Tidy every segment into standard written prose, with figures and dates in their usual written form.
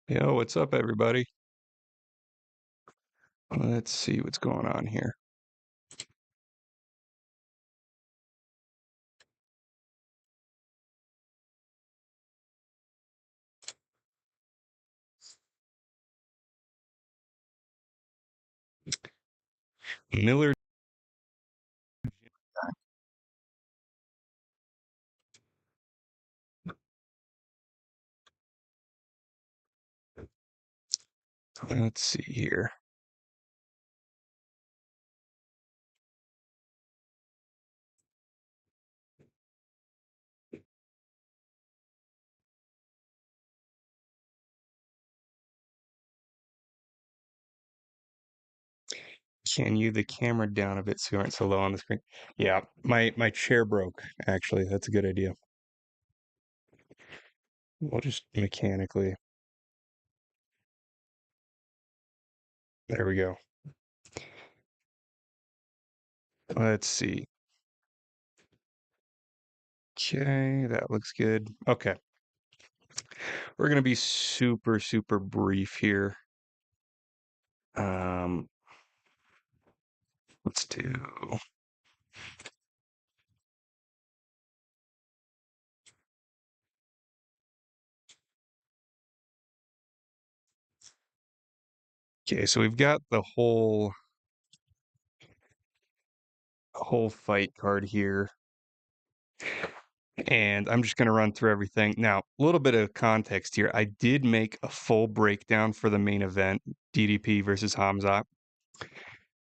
Yo, what's up, everybody? Let's see what's going on here. Miller, let's see here. Can you the camera down a bit so you aren't so low on the screen? Yeah, my chair broke, actually. That's a good idea. We'll just mechanically. There we go. Let's see. Okay, that looks good. Okay. We're gonna be super, super brief here. Um, let's do. Okay, so we've got the whole fight card here. And I'm just going to run through everything. Now, a little bit of context here. I did make a full breakdown for the main event, DDP versus Khamzat.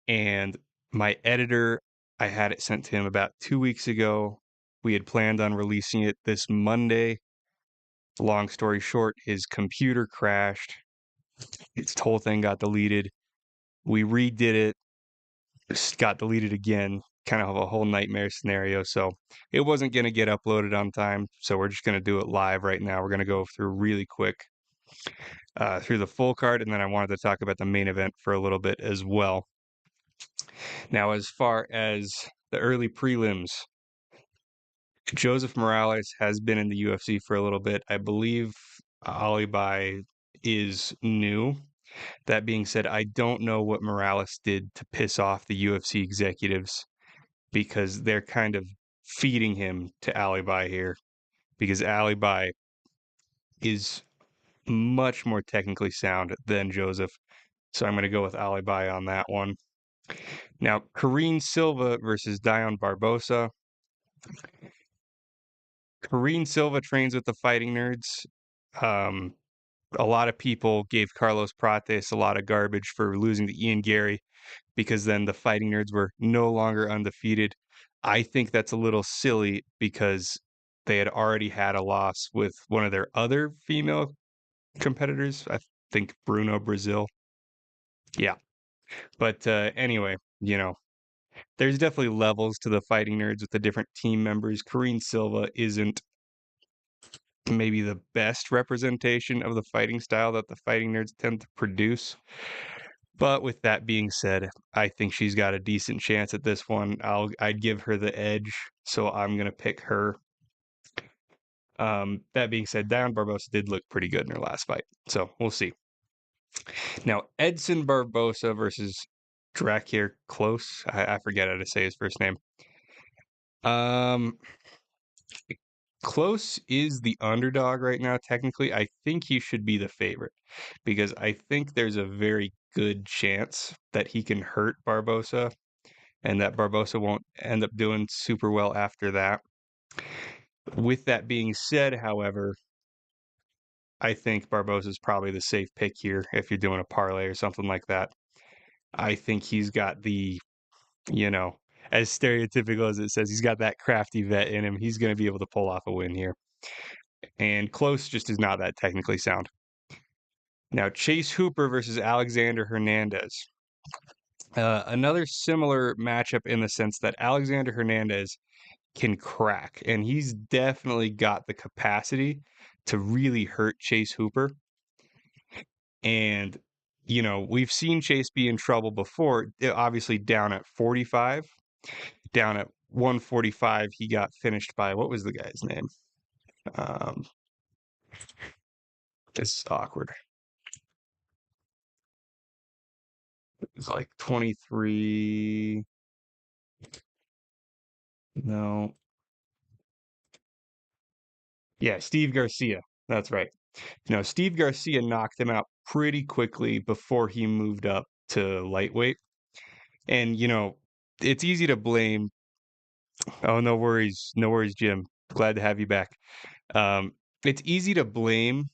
And my editor, I had it sent to him about 2 weeks ago. We had planned on releasing it this Monday. Long story short, his computer crashed. Its whole thing got deleted. We redid it, got deleted again, kind of a whole nightmare scenario. So it wasn't going to get uploaded on time. So we're just going to do it live right now. We're going to go through really quick through the full card. And then I wanted to talk about the main event for a little bit as well. Now, as far as the early prelims, Joseph Morales has been in the UFC for a little bit. I believe Ali Bai is new. That being said, I don't know what Morales did to piss off the UFC executives because they're kind of feeding him to Alibi here because Alibi is much more technically sound than Joseph. So I'm going to go with Alibi on that one. Now, Karine Silva versus Dion Barbosa. Karine Silva trains with the Fighting Nerds. Um, a lot of people gave Carlos Prates a lot of garbage for losing to Ian Gary because then the Fighting Nerds were no longer undefeated. I think that's a little silly because they had already had a loss with one of their other female competitors. I think Bruno Brazil. Yeah. But anyway, there's definitely levels to the Fighting Nerds with the different team members. Karine Silva isn't maybe the best representation of the fighting style that the Fighting Nerds tend to produce. But with that being said, I think she's got a decent chance at this one. I'd give her the edge, so I'm gonna pick her. That being said, Dion Barbosa did look pretty good in her last fight, so we'll see. Now, Edson Barbosa versus Drakir Close. I forget how to say his first name. Um, Close is the underdog right now, technically. I think he should be the favorite because I think there's a very good chance that he can hurt Barbosa and that Barbosa won't end up doing super well after that. With that being said, however, I think Barbosa is probably the safe pick here if you're doing a parlay or something like that. I think he's got the, you know, as stereotypical as it says, he's got that crafty vet in him. He's going to be able to pull off a win here. And Close just is not that technically sound. Now, Chase Hooper versus Alexander Hernandez. Another similar matchup in the sense that Alexander Hernandez can crack, and he's definitely got the capacity to really hurt Chase Hooper. And, we've seen Chase be in trouble before, obviously down at 45. Down at 145, he got finished by, what was the guy's name? Um, this is awkward. It's like 23. No. Yeah, Steve Garcia. That's right. Steve Garcia knocked him out pretty quickly before he moved up to lightweight. And, it's easy to blame. Oh, no worries. No worries, Jim. Glad to have you back. Um, it's easy to blame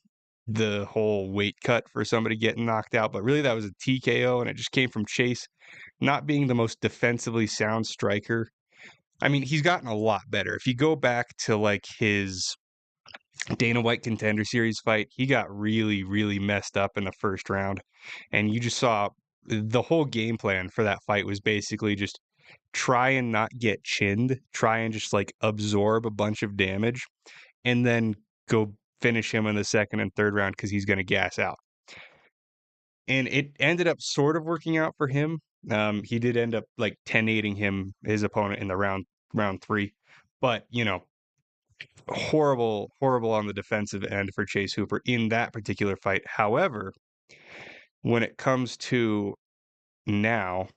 the whole weight cut for somebody getting knocked out, but really that was a TKO and it just came from Chase not being the most defensively sound striker. I mean, he's gotten a lot better. If you go back to like his Dana White Contender Series fight, he got really, really messed up in the first round. And you just saw the whole game plan for that fight was basically just try and not get chinned, try and just like absorb a bunch of damage, and then go finish him in the second and third round because he's going to gas out. And it ended up sort of working out for him. He did end up like 10-8ing his opponent in the round three. But, horrible, horrible on the defensive end for Chase Hooper in that particular fight. However, when it comes to now,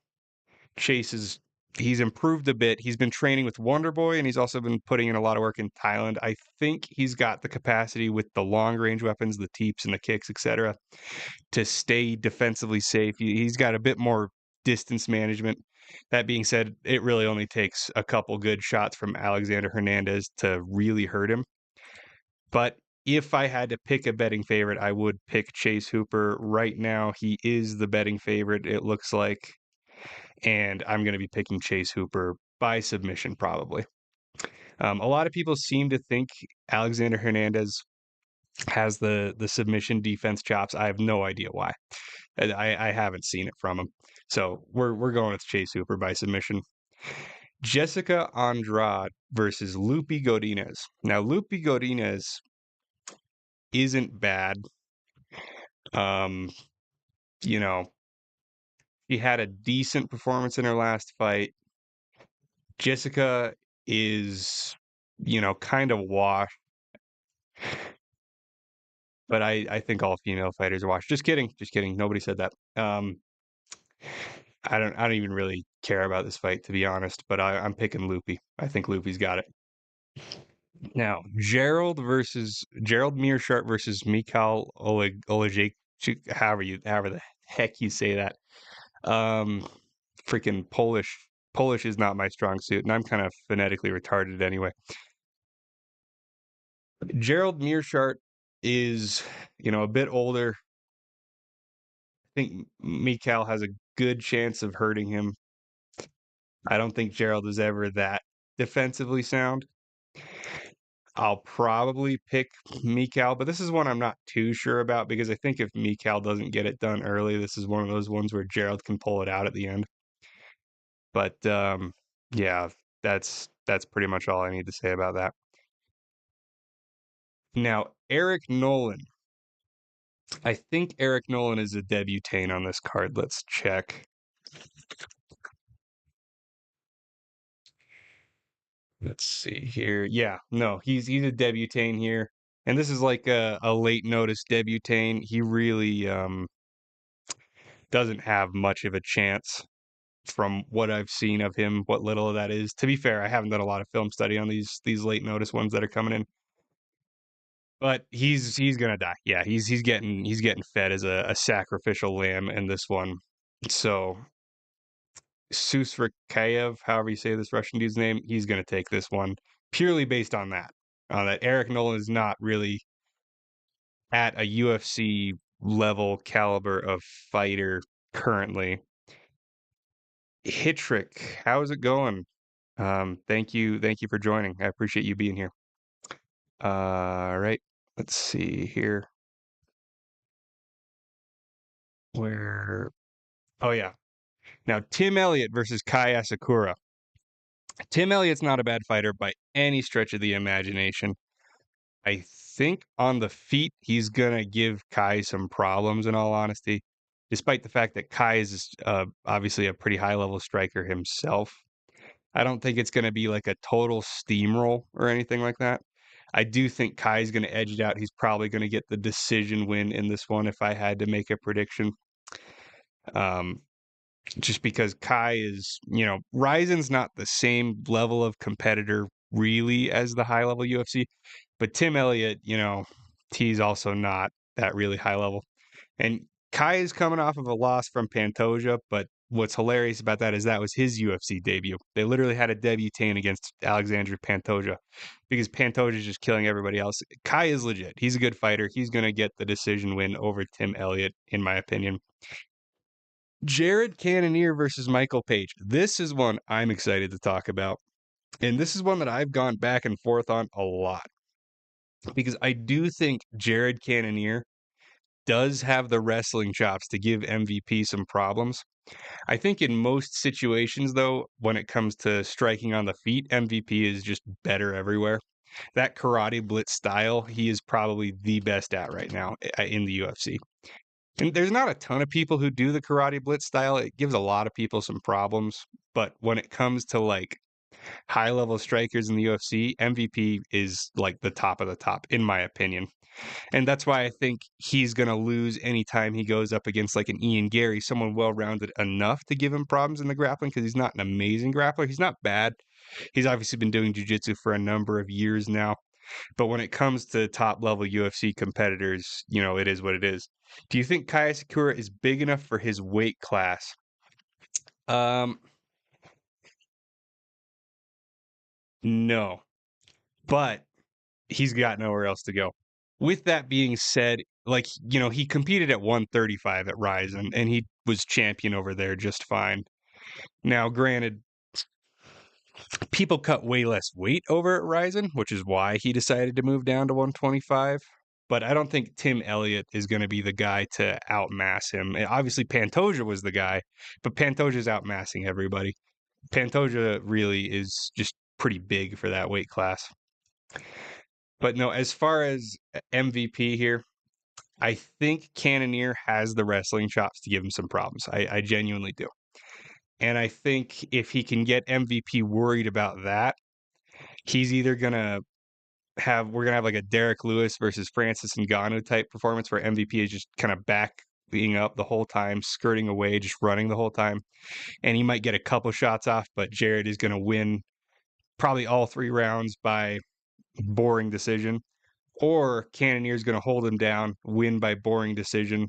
he's improved a bit. He's been training with Wonder Boy, and he's also been putting in a lot of work in Thailand. I think he's got the capacity with the long range weapons, the teeps and the kicks, etc., to stay defensively safe. He's got a bit more distance management. That being said, it really only takes a couple good shots from Alexander Hernandez to really hurt him. But if I had to pick a betting favorite, I would pick Chase Hooper. Right now, he is the betting favorite, it looks like. And I'm going to be picking Chase Hooper by submission, probably. A lot of people seem to think Alexander Hernandez has the submission defense chops. I have no idea why. I haven't seen it from him. So we're going with Chase Hooper by submission. Jessica Andrade versus Lupi Godinez. Now, Lupi Godinez isn't bad. Um, you know, she had a decent performance in her last fight. Jessica is, kind of washed, but I think all female fighters are washed. Just kidding, just kidding. Nobody said that. I don't even really care about this fight to be honest, but I'm picking Lupi. I think Lupi's got it. Now, Gerald Meerschaert versus Mikhail Oleksiejczuk, however the heck you say that. Um, Freaking Polish. Polish is not my strong suit, and I'm kind of phonetically retarded anyway. Gerald Meerschaert is, a bit older. I think Mikhail has a good chance of hurting him. I don't think Gerald is ever that defensively sound. I'll probably pick Mikhail, but this is one I'm not too sure about because I think if Mikhail doesn't get it done early, this is one of those ones where Gerald can pull it out at the end. But yeah, that's pretty much all I need to say about that. Now, Eric Nolan. I think Eric Nolan is a debutant on this card. Let's check. Let's see here. Yeah, no, he's a debutant here. And this is like a late notice debutant. He really doesn't have much of a chance from what I've seen of him, what little of that is. To be fair, I haven't done a lot of film study on these late notice ones that are coming in. But he's gonna die. Yeah, he's getting fed as a sacrificial lamb in this one. So Susrikayev, however you say this Russian dude's name, he's gonna take this one purely based on that. That Eric Nolan is not really at a UFC level caliber of fighter currently. Hitrick, how's it going? Thank you for joining. I appreciate you being here. All right, let's see here. Where? Oh yeah. Now Tim Elliott versus Kai Asakura. Tim Elliott's not a bad fighter by any stretch of the imagination. I think on the feet he's gonna give Kai some problems. In all honesty, despite the fact that Kai is obviously a pretty high level striker himself. I don't think it's going to be like a total steamroll or anything like that. I do think Kai's going to edge it out. He's probably going to get the decision win in this one if I had to make a prediction. Um, just because Kai is, Ryzen's not the same level of competitor really as the high level UFC, but Tim Elliott, he's also not that really high level. And Kai is coming off of a loss from Pantoja, but what's hilarious about that was his UFC debut. They literally had a debutant against Alexandre Pantoja because Pantoja is just killing everybody else. Kai is legit. He's a good fighter. He's going to get the decision win over Tim Elliott, in my opinion. Jared Cannonier versus Michael Page. This is one I'm excited to talk about. And this is one that I've gone back and forth on a lot because I do think Jared Cannonier does have the wrestling chops to give MVP some problems. I think in most situations, though, when it comes to striking on the feet, MVP is just better everywhere. That karate blitz style, he is probably the best at right now in the UFC. And there's not a ton of people who do the karate blitz style. It gives a lot of people some problems. But when it comes to like high level strikers in the UFC, MVP is like the top of the top, in my opinion. And that's why I think he's going to lose anytime he goes up against like an Ian Gary, someone well rounded enough to give him problems in the grappling because he's not an amazing grappler. He's not bad. He's obviously been doing jiu-jitsu for a number of years now. But when it comes to top level UFC competitors, it is what it is. Do you think Kaya Sakura is big enough for his weight class? No, but he's got nowhere else to go. With that being said, like, he competed at 135 at Ryzen and he was champion over there just fine. Now, granted, people cut way less weight over at Ryzen, which is why he decided to move down to 125. But I don't think Tim Elliott is going to be the guy to outmass him. And obviously, Pantoja was the guy, but Pantoja's outmassing everybody. Pantoja really is just pretty big for that weight class. But no, as far as MVP here, I think Cannonier has the wrestling chops to give him some problems. I genuinely do. And I think if he can get MVP worried about that, he's either we're gonna have like a Derek Lewis versus Francis Ngannou type performance where MVP is just kind of backing up the whole time, skirting away, just running the whole time. And he might get a couple shots off, but Jared is gonna win probably all 3 rounds by boring decision. Or Cannonier's gonna hold him down, win by boring decision.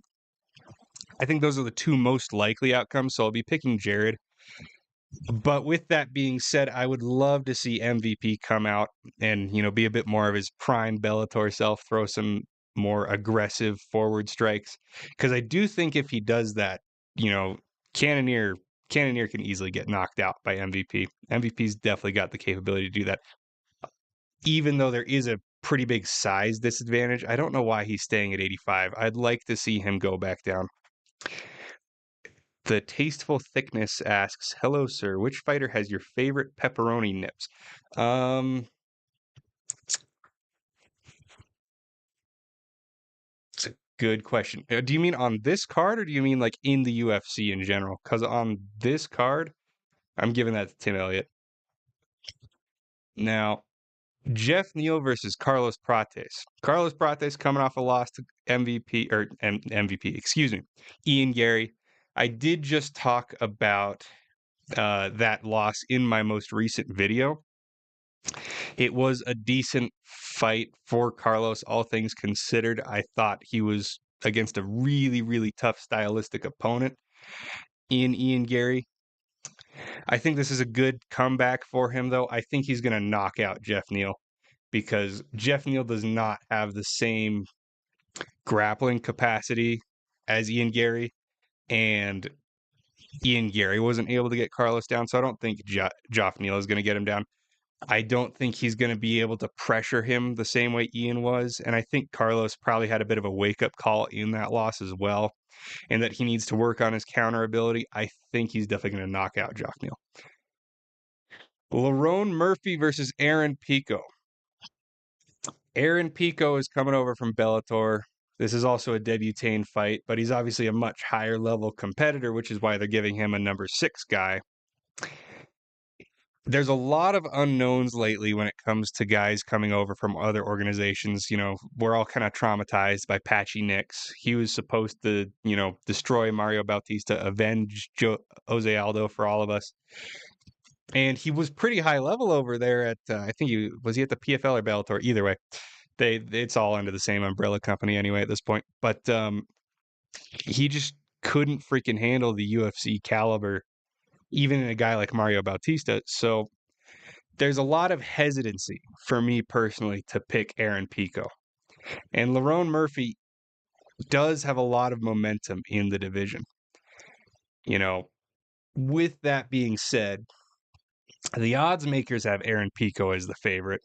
I think those are the two most likely outcomes, so I'll be picking Jared. But with that being said, I would love to see MVP come out and, be a bit more of his prime Bellator self, throw some more aggressive forward strikes. Because I do think if he does that, you know, Cannonier Cannonier can easily get knocked out by MVP. MVP's definitely got the capability to do that. Even though there is a pretty big size disadvantage, I don't know why he's staying at 85. I'd like to see him go back down. The Tasteful Thickness asks, "Hello, sir. Which fighter has your favorite pepperoni nips?" It's a good question. Do you mean on this card, or do you mean like in the UFC in general? Because on this card, I'm giving that to Tim Elliott. Now, Jeff Neal versus Carlos Prates. Carlos Prates coming off a loss to MVP, excuse me, Ian Gary. I did just talk about that loss in my most recent video. It was a decent fight for Carlos, all things considered. I thought he was against a really, really tough stylistic opponent in Ian Gary. I think this is a good comeback for him, though. I think he's going to knock out Jeff Neal because Jeff Neal does not have the same grappling capacity as Ian Gary, and Ian Gary wasn't able to get Carlos down, so I don't think Jeff Neal is going to get him down. I don't think he's going to be able to pressure him the same way Ian was, and I think Carlos probably had a bit of a wake-up call in that loss as well, and that he needs to work on his counter ability. I think he's definitely going to knock out Jeff Neal. Lerone Murphy versus Aaron Pico. Aaron Pico is coming over from Bellator. This is also a debutante fight, but he's obviously a much higher level competitor, which is why they're giving him a number 6 guy. there's a lot of unknowns lately when it comes to guys coming over from other organizations. You know, we're all kind of traumatized by Patchy Nicks. He was supposed to, you know, destroy Mario Bautista, avenge Jose Aldo for all of us. And he was pretty high level over there at, I think he was he at the PFL or Bellator? Either way, it's all under the same umbrella company anyway at this point. But he just couldn't freaking handle the UFC caliber, even in a guy like Mario Bautista. So there's a lot of hesitancy for me personally to pick Aaron Pico. And Lerone Murphy does have a lot of momentum in the division. You know, with that being said, the odds makers have Aaron Pico as the favorite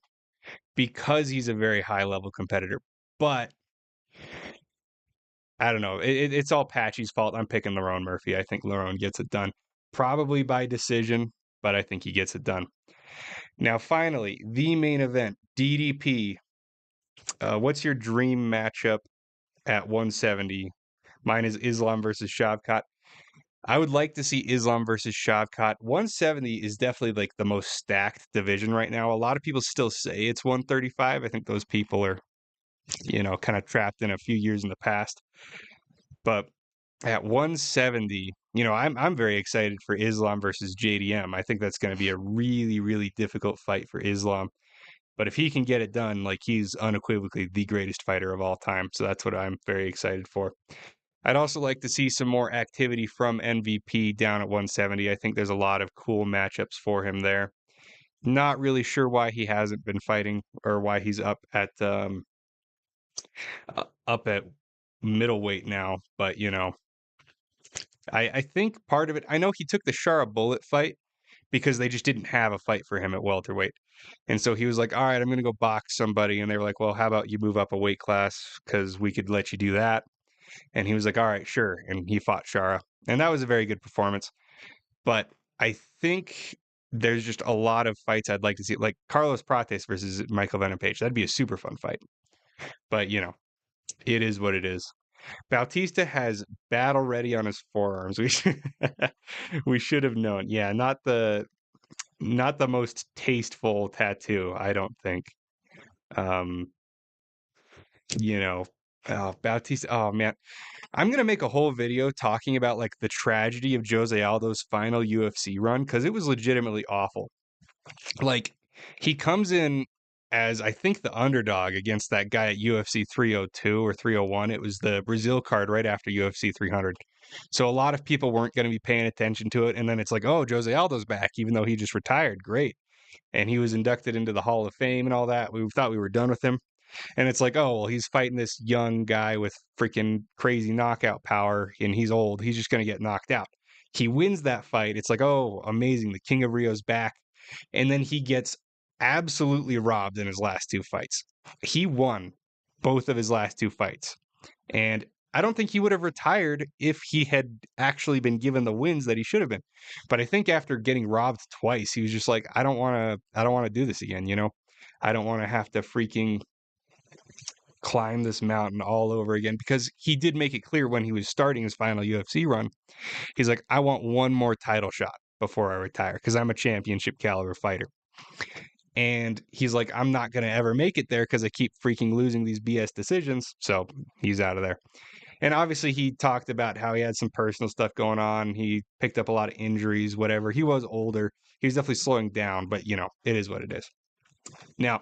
because he's a very high level competitor. But I don't know. It's all Patchy's fault. I'm picking Lerone Murphy. I think Lerone gets it done. Probably by decision, but I think he gets it done. Now, finally, the main event, DDP. What's your dream matchup at 170? Mine is Islam versus Shavkat. I would like to see Islam versus Shavkat. 170 is definitely like the most stacked division right now. A lot of people still say it's 135. I think those people are, you know, kind of trapped in a few years in the past. But at 170, you know, I'm very excited for Islam versus JDM. I think that's going to be a really, really difficult fight for Islam. But if he can get it done, like he's unequivocally the greatest fighter of all time. So that's what I'm very excited for. I'd also like to see some more activity from MVP down at 170. I think there's a lot of cool matchups for him there. Not really sure why he hasn't been fighting or why he's up at middleweight now, but you know, I think part of it, I know he took the Shara Bullet fight because they just didn't have a fight for him at welterweight. And so he was like, all right, I'm going to go box somebody. And they were like, well, how about you move up a weight class because we could let you do that. And he was like, all right, sure. And he fought Shara. And that was a very good performance. But I think there's just a lot of fights I'd like to see, like Carlos Prates versus Michael Venom Page. That'd be a super fun fight. But, you know, it is what it is. Bautista has battle ready on his forearms. We should have known. Yeah, not the most tasteful tattoo, I don't think. Um, you know, Bautista. Oh man, I'm gonna make a whole video talking about like the tragedy of Jose Aldo's final UFC run because it was legitimately awful. Like he comes in as I think the underdog against that guy at UFC 302 or 301. It was the Brazil card right after UFC 300. So a lot of people weren't going to be paying attention to it, and then it's like, oh, Jose Aldo's back, even though he just retired. Great. And he was inducted into the Hall of Fame and all that. We thought we were done with him. And it's like, oh, well, he's fighting this young guy with freaking crazy knockout power and he's old. He's just going to get knocked out. He wins that fight. It's like, oh, amazing. The King of Rio's back. And then he gets absolutely robbed in his last two fights. He won both of his last two fights. And I don't think he would have retired if he had actually been given the wins that he should have been. But I think after getting robbed twice, he was just like, I don't want to do this again, you know? I don't want to have to freaking climb this mountain all over again because he did make it clear when he was starting his final UFC run. He's like, I want one more title shot before I retire because I'm a championship caliber fighter. And he's like, I'm not going to ever make it there because I keep freaking losing these BS decisions. So he's out of there. And obviously, he talked about how he had some personal stuff going on. He picked up a lot of injuries, whatever. He was older. He was definitely slowing down, but you know, it is what it is. Now,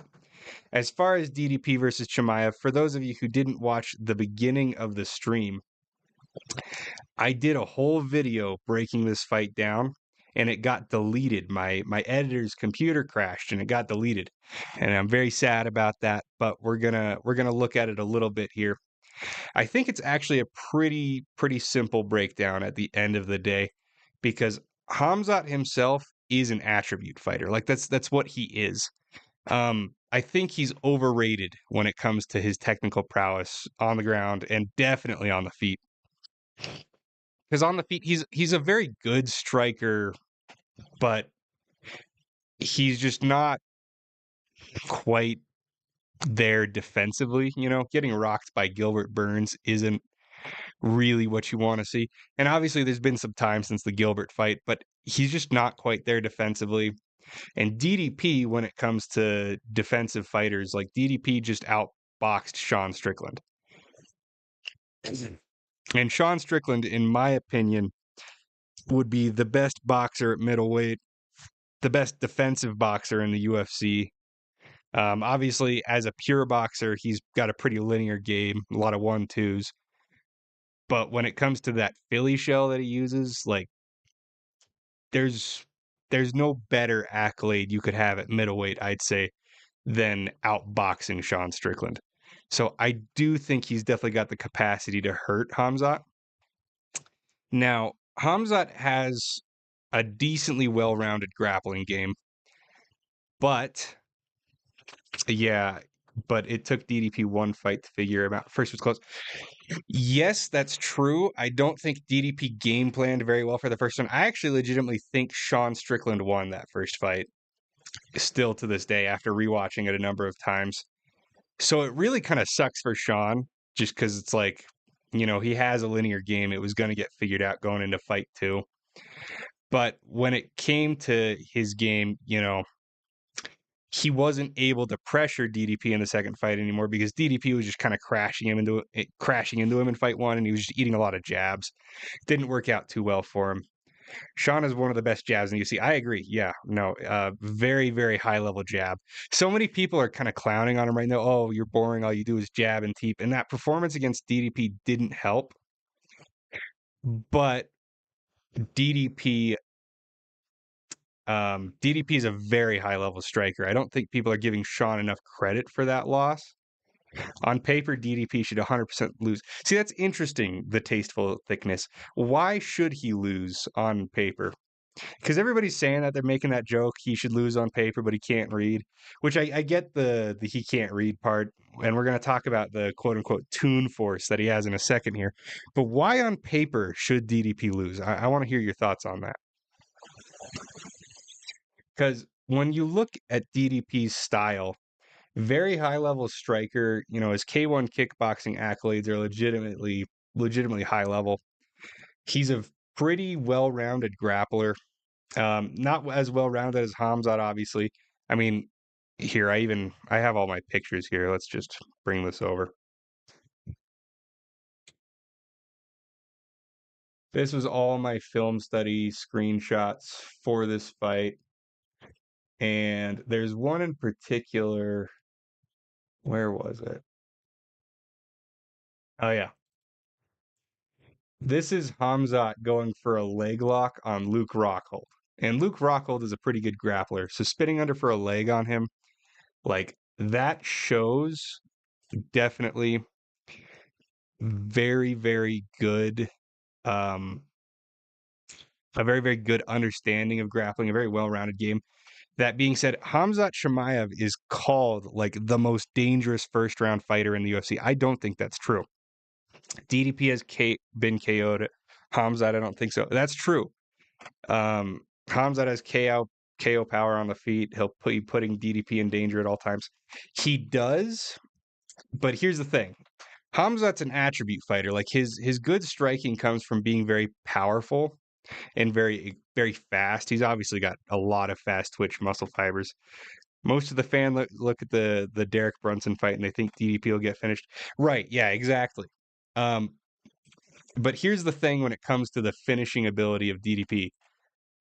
as far as DDP versus Chimaev, for those of you who didn't watch the beginning of the stream, I did a whole video breaking this fight down and it got deleted. My editor's computer crashed and it got deleted. And I'm very sad about that, but we're going to look at it a little bit here. I think it's actually a pretty simple breakdown at the end of the day because Khamzat himself is an attribute fighter. Like that's what he is. I think he's overrated when it comes to his technical prowess on the ground and definitely on the feet. Because on the feet, he's a very good striker, but he's just not quite there defensively. You know, getting rocked by Gilbert Burns isn't really what you want to see. And obviously, there's been some time since the Gilbert fight, but he's just not quite there defensively. And DDP, when it comes to defensive fighters, like DDP just outboxed Sean Strickland. And Sean Strickland, in my opinion, would be the best boxer at middleweight, the best defensive boxer in the UFC. Obviously, as a pure boxer, he's got a pretty linear game, a lot of 1-2s. But when it comes to that Philly shell that he uses, like there's no better accolade you could have at middleweight, I'd say, than outboxing Sean Strickland. So I do think he's definitely got the capacity to hurt Khamzat. Now, Khamzat has a decently well-rounded grappling game, but yeah, but it took DDP one fight to figure him out. First was close. Yes, that's true. I don't think DDP game planned very well for the first one. I actually legitimately think Sean Strickland won that first fight, still to this day, after rewatching it a number of times. So it really kind of sucks for Sean, just because it's like, he has a linear game. It was going to get figured out going into fight two. But when it came to his game, he wasn't able to pressure DDP in the second fight anymore because DDP was just kind of crashing into him in fight one, and he was just eating a lot of jabs. Didn't work out too well for him. Sean is one of the best jabs in the UFC. I agree. Yeah, no, very, very high level jab. So many people are kind of clowning on him right now. Oh, you're boring. All you do is jab and teep. And that performance against DDP didn't help. But DDP DDP is a very high level striker. I don't think people are giving Sean enough credit for that loss. On paper, DDP should 100% lose. See, that's interesting, the tasteful thickness. Why should he lose on paper? Because everybody's saying that they're making that joke. He should lose on paper, but he can't read, which I get the he can't read part. And we're going to talk about the quote unquote tune force that he has in a second here. But why on paper should DDP lose? I want to hear your thoughts on that. Because when you look at DDP's style, very high level striker, his K1 kickboxing accolades are legitimately high level. He's a pretty well-rounded grappler. Not as well-rounded as Khamzat, obviously. I mean, here, I have all my pictures here. Let's just bring this over. This was all my film study screenshots for this fight. And there's one in particular. Where was it? Oh, yeah. This is Khamzat going for a leg lock on Luke Rockhold. And Luke Rockhold is a pretty good grappler. So spinning under for a leg on him, like that shows definitely very, very good, a very, very good understanding of grappling, a very well-rounded game. That being said, Khamzat Chimaev is called like the most dangerous first-round fighter in the UFC. I don't think that's true. DDP has been KO'd. Khamzat, I don't think so. That's true. Khamzat has KO power on the feet. He'll be putting DDP in danger at all times. He does, but here's the thing. Khamzat's an attribute fighter. Like his good striking comes from being very powerful and very, very fast. He's obviously got a lot of fast twitch muscle fibers. Most of the fan look at the Derek Brunson fight and they think DDP will get finished. Right, yeah, exactly. But here's the thing when it comes to the finishing ability of DDP,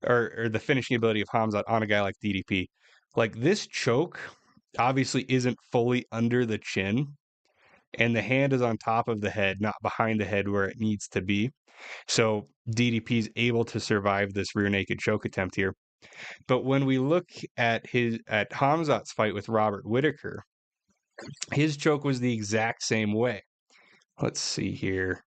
or the finishing ability of Khamzat on a guy like DDP. Like this choke obviously isn't fully under the chin, and the hand is on top of the head, not behind the head where it needs to be. So DDP is able to survive this rear naked choke attempt here. But when we look at Khamzat's fight with Robert Whittaker, his choke was the exact same way. Let's see here.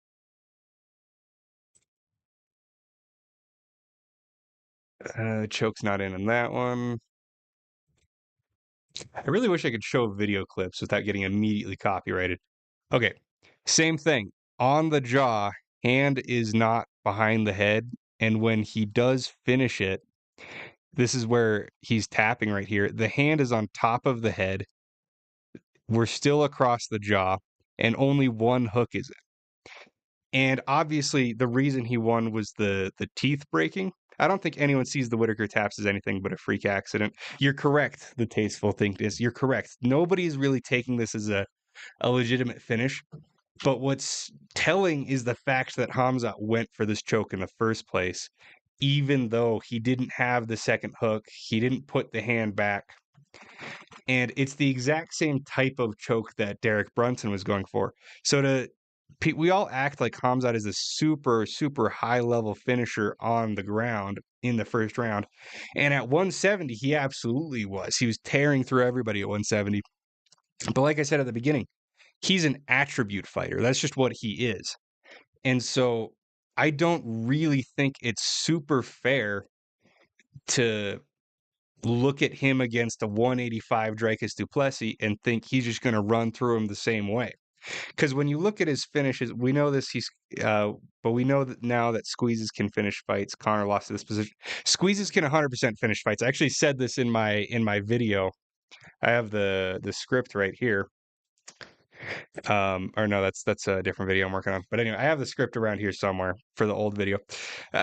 Choke's not in that one. I really wish I could show video clips without getting immediately copyrighted. Okay, same thing. On the jaw, hand is not behind the head. And when he does finish it, this is where he's tapping right here. The hand is on top of the head. We're still across the jaw, and only one hook is in. And obviously, the reason he won was the teeth breaking. I don't think anyone sees the Whitaker taps as anything but a freak accident. You're correct, the tasteful think is. You're correct. Nobody's really taking this as a legitimate finish. But what's telling is the fact that Khamzat went for this choke in the first place, even though he didn't have the second hook, he didn't put the hand back. And it's the exact same type of choke that Derek Brunson was going for. So we all act like Khamzat is a super, super high level finisher on the ground in the first round. And at 170, he absolutely was. He was tearing through everybody at 170. But like I said at the beginning, he's an attribute fighter. That's just what he is. And so I don't really think it's super fair to look at him against a 185 Dricus du Plessis and think he's just going to run through him the same way. Because when you look at his finishes, we know this. But we know that now that squeezes can finish fights. Connor lost to this position. Squeezes can 100% finish fights. I actually said this in my video. I have the script right here. Or no, that's a different video I'm working on. But anyway, I have the script around here somewhere for the old video.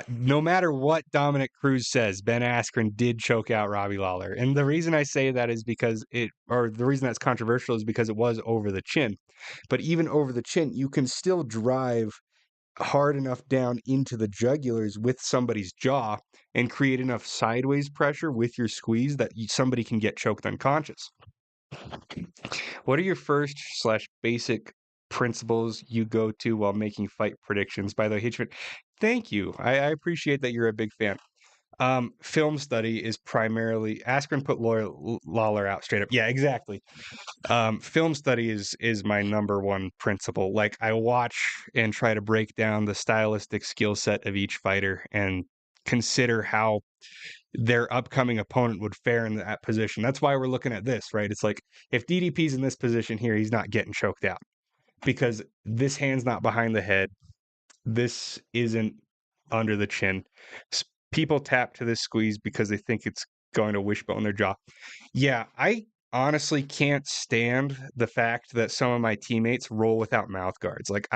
No matter what Dominic Cruz says, Ben Askren did choke out Robbie Lawler. And the reason I say that is because the reason that's controversial is because it was over the chin. But even over the chin, you can still drive hard enough down into the jugulars with somebody's jaw and create enough sideways pressure with your squeeze that somebody can get choked unconscious. What are your first / basic principles you go to while making fight predictions? By the way, Hitchman, thank you. I appreciate that you're a big fan. Film study is primarily Askren put Lawler out straight up. Yeah, exactly. Film study is my number one principle. Like I watch and try to break down the stylistic skill set of each fighter and consider how their upcoming opponent would fare in that position. That's why we're looking at this, right? It's like if DDP's in this position here, he's not getting choked out because this hand's not behind the head. This isn't under the chin. People tap to this squeeze because they think it's going to wishbone their jaw. Yeah, I honestly can't stand the fact that some of my teammates roll without mouth guards. Like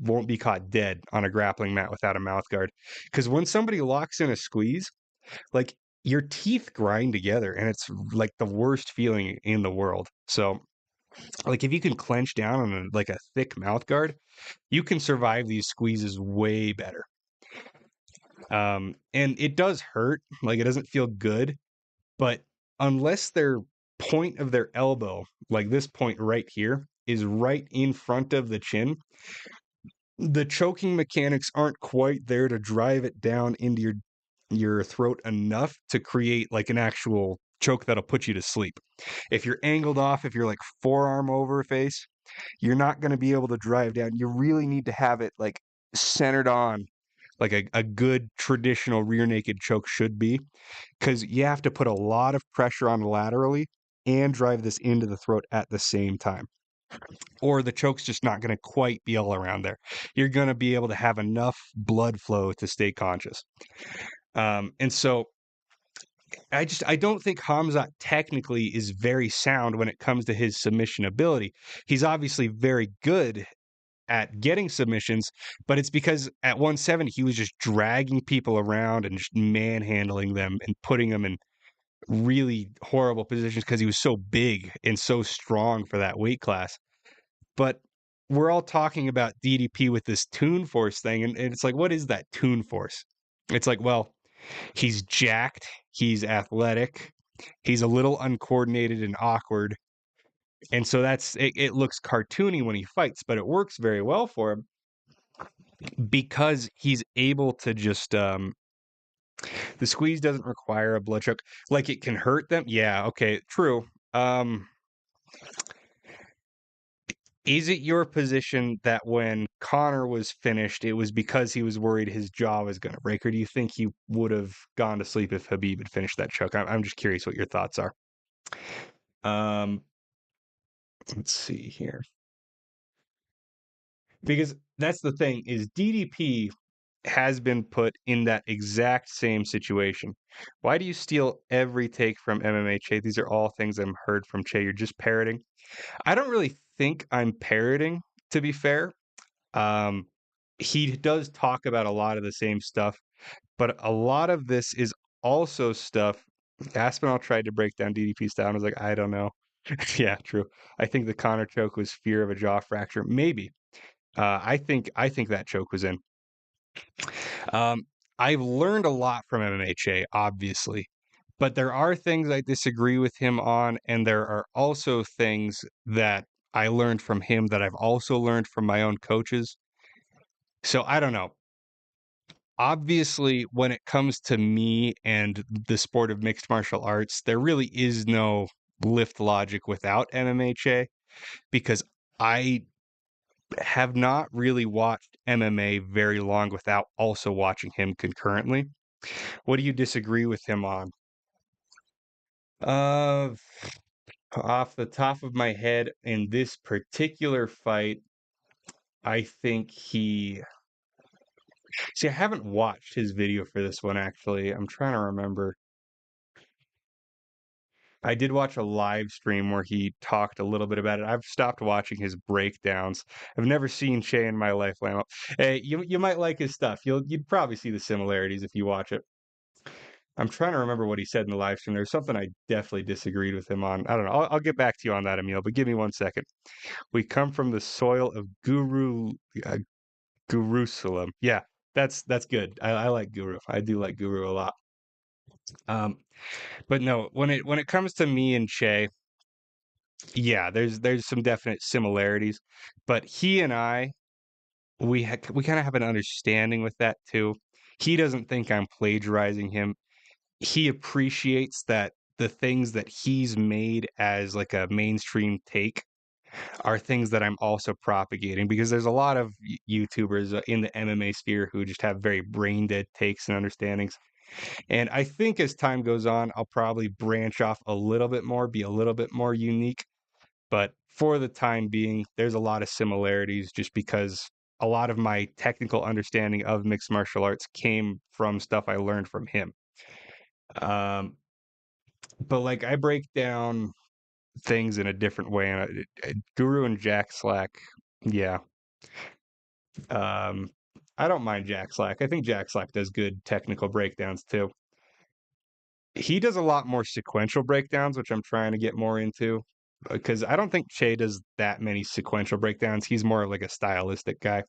won't be caught dead on a grappling mat without a mouth guard because when somebody locks in a squeeze, like your teeth grind together and it's like the worst feeling in the world. So like if you can clench down on like a thick mouth guard, you can survive these squeezes way better. And it does hurt, like it doesn't feel good, but unless their point of their elbow, like this point right here, is right in front of the chin, the choking mechanics aren't quite there to drive it down into your throat enough to create like an actual choke that'll put you to sleep. If you're angled off, if you're like forearm over face, you're not going to be able to drive down. You really need to have it like centered on like a good traditional rear naked choke should be, because you have to put a lot of pressure on laterally and drive this into the throat at the same time. Or the choke's just not going to quite be all around there. You're going to be able to have enough blood flow to stay conscious. And so I don't think Khamzat technically is very sound when it comes to his submission ability. He's obviously very good at getting submissions, but it's because at 170 he was just dragging people around and just manhandling them and putting them in really horrible positions because he was so big and so strong for that weight class. But we're all talking about DDP with this Toon Force thing, and it's like, what is that Toon Force? It's like, well, he's jacked, he's athletic, he's a little uncoordinated and awkward. And so it looks cartoony when he fights, but it works very well for him because he's able to just the squeeze doesn't require a blood choke. Like it can hurt them. Yeah, okay, true. Is it your position that when Connor was finished, it was because he was worried his jaw was going to break, or do you think he would have gone to sleep if Habib had finished that choke? I'm just curious what your thoughts are. Let's see here. Because that's the thing is DDP has been put in that exact same situation. Why do you steal every take from MMA, Che? These are all things I've heard from Che. You're just parroting. I don't really think I'm parroting, to be fair. he does talk about a lot of the same stuff, but a lot of this is also stuff Aspinall tried to break down DDP style, and I was like, "I don't know." Yeah, true. I think the Connor choke was fear of a jaw fracture. Maybe. I think that choke was in. Um, I've learned a lot from MMHA, obviously, but there are things I disagree with him on, and there are also things that I learned from him that I've also learned from my own coaches. So I don't know. Obviously, when it comes to me and the sport of mixed martial arts, there really is no lift logic without MMHA because I have not really watched MMA very long without also watching him concurrently. What do you disagree with him on? Uh, Off the top of my head, in this particular fight, I think he. See, I haven't watched his video for this one actually. I'm trying to remember. I did watch a live stream where he talked a little bit about it. I've stopped watching his breakdowns. I've never seen Shay in my life, Lamo. Hey, you might like his stuff. You'd probably see the similarities if you watch it. I'm trying to remember what he said in the live stream. There's something I definitely disagreed with him on. I don't know. I'll get back to you on that, Emil, but give me 1 second. We come from the soil of Jerusalem. Yeah, that's good. I like Guru. I do like Guru a lot. Um, but no, when it comes to me and Shay, yeah, there's some definite similarities, but he and I we kind of have an understanding with that too. He doesn't think I'm plagiarizing him. He appreciates that the things that he's made as like a mainstream take are things that I'm also propagating because there's a lot of YouTubers in the MMA sphere who just have very brain dead takes and understandings. And I think as time goes on, I'll probably branch off a little bit more, be a little bit more unique. But for the time being, there's a lot of similarities just because a lot of my technical understanding of mixed martial arts came from stuff I learned from him. Um, but like I break down things in a different way, and Guru and Jack Slack, yeah. Um, I don't mind Jack Slack. I think Jack Slack does good technical breakdowns too. He does a lot more sequential breakdowns, which I'm trying to get more into because I don't think Che does that many sequential breakdowns. He's more of like a stylistic guy.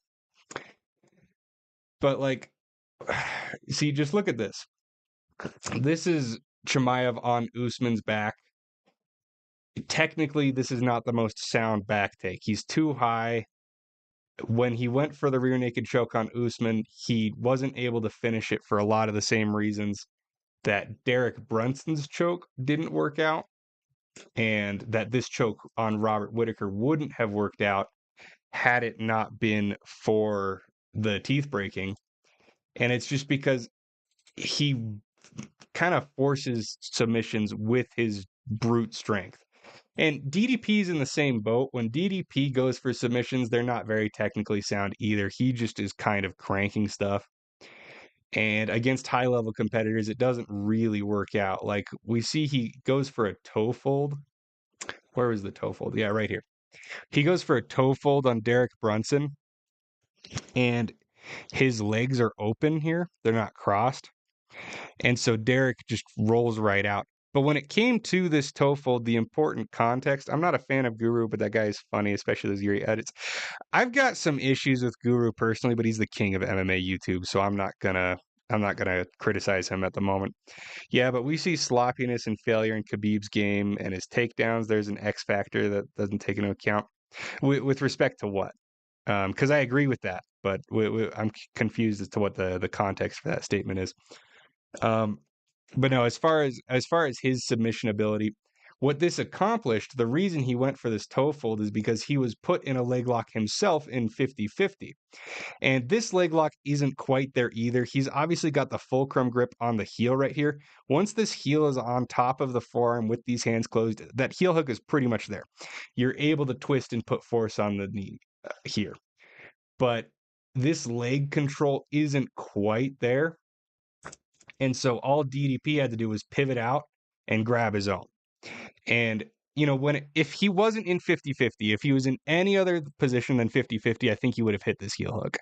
But like, see, just look at this. This is Chimaev on Usman's back. Technically, this is not the most sound back take. He's too high. When he went for the rear naked choke on Usman, he wasn't able to finish it for a lot of the same reasons that Derek Brunson's choke didn't work out, and that this choke on Robert Whitaker wouldn't have worked out had it not been for the teeth breaking. And it's just because he kind of forces submissions with his brute strength. And DDP's in the same boat. When DDP goes for submissions, they're not very technically sound either. He just is kind of cranking stuff. And against high level competitors, it doesn't really work out. Like we see he goes for a toe fold. Where was the toe fold? Yeah, right here. He goes for a toe fold on Derek Brunson, and his legs are open here. They're not crossed. And so Derek just rolls right out. But when it came to this toe fold, the important context, I'm not a fan of Guru, but that guy is funny, especially those Yuri edits. I've got some issues with Guru personally, but he's the king of MMA YouTube, so I'm not gonna criticize him at the moment. Yeah, but we see sloppiness and failure in Khabib's game and his takedowns. There's an X factor that doesn't take into account. With respect to what? Because I agree with that, but I'm confused as to what the context for that statement is. Um, but no, as far as his submission ability, what this accomplished, the reason he went for this toe fold is because he was put in a leg lock himself in 50-50. And this leg lock isn't quite there either. He's obviously got the fulcrum grip on the heel right here. Once this heel is on top of the forearm with these hands closed, that heel hook is pretty much there. You're able to twist and put force on the knee here. But this leg control isn't quite there. And so all DDP had to do was pivot out and grab his own. And if he wasn't in 50-50, if he was in any other position than 50-50, I think he would have hit this heel hook.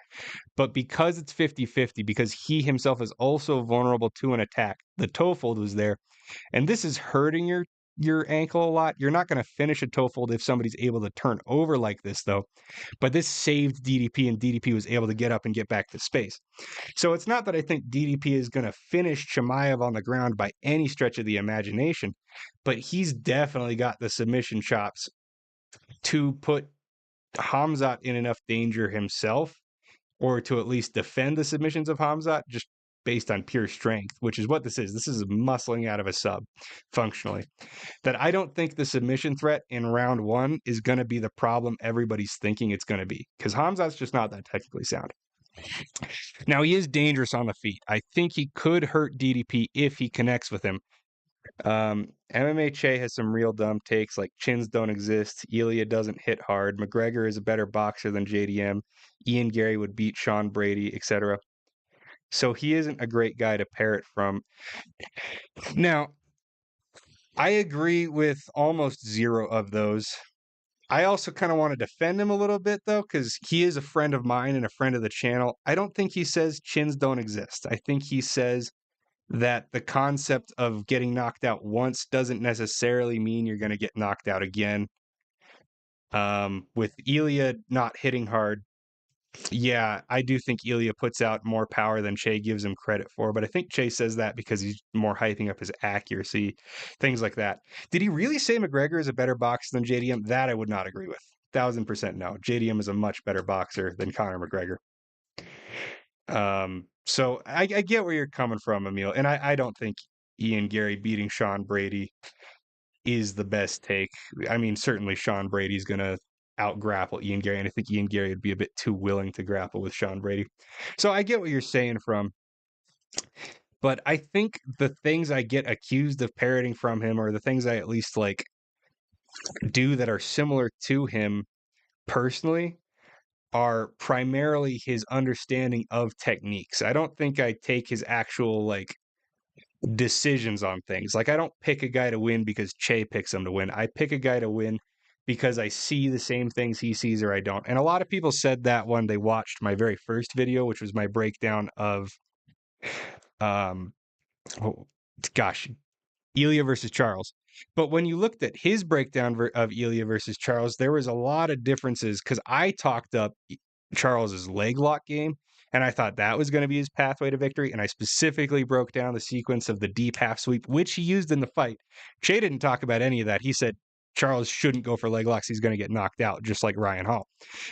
But because it's 50-50, because he himself is also vulnerable to an attack, the toe fold was there. And this is hurting your ankle a lot. You're not going to finish a toe fold if somebody's able to turn over like this, though. But this saved DDP, and DDP was able to get up and get back to space. So it's not that I think DDP is going to finish Chimaev on the ground by any stretch of the imagination, but he's definitely got the submission chops to put Khamzat in enough danger himself, or to at least defend the submissions of Khamzat just based on pure strength, which is what this is. This is muscling out of a sub functionally. That I don't think the submission threat in round one is going to be the problem everybody's thinking it's going to be, because Khamzat's just not that technically sound. Now, he is dangerous on the feet. I think he could hurt DDP if he connects with him. MMA Che has some real dumb takes, like chins don't exist, Ilya doesn't hit hard, McGregor is a better boxer than JDM, Ian Gary would beat Sean Brady, etc. So he isn't a great guy to pair it from. Now, I agree with almost zero of those. I also kind of want to defend him a little bit, though, because he is a friend of mine and a friend of the channel. I don't think he says chins don't exist. I think he says that the concept of getting knocked out once doesn't necessarily mean you're going to get knocked out again. With Ilya not hitting hard, yeah, I do think Ilya puts out more power than Che gives him credit for, but I think Che says that because he's more hyping up his accuracy, things like that. Did he really say McGregor is a better boxer than JDM? That I would not agree with. 1000% no. JDM is a much better boxer than Conor McGregor. So I get where you're coming from, Emil, and I don't think Ian Gary beating Sean Brady is the best take. I mean, certainly Sean Brady's going to out-grapple Ian Gary, and I think Ian Gary would be a bit too willing to grapple with Sean Brady. So I get what you're saying from, but I think the things I get accused of parroting from him, or the things I at least like do that are similar to him personally, are primarily his understanding of techniques. I don't think I take his actual like decisions on things. Like I don't pick a guy to win because Che picks him to win. I pick a guy to win because I see the same things he sees or I don't. And a lot of people said that when they watched my very first video, which was my breakdown of oh, gosh, Ilya versus Charles. But when you looked at his breakdown of Ilya versus Charles, there was a lot of differences because I talked up Charles's leg lock game, and I thought that was going to be his pathway to victory. And I specifically broke down the sequence of the deep half sweep, which he used in the fight. Che didn't talk about any of that. He said Charles shouldn't go for leg locks. He's going to get knocked out, just like Ryan Hall.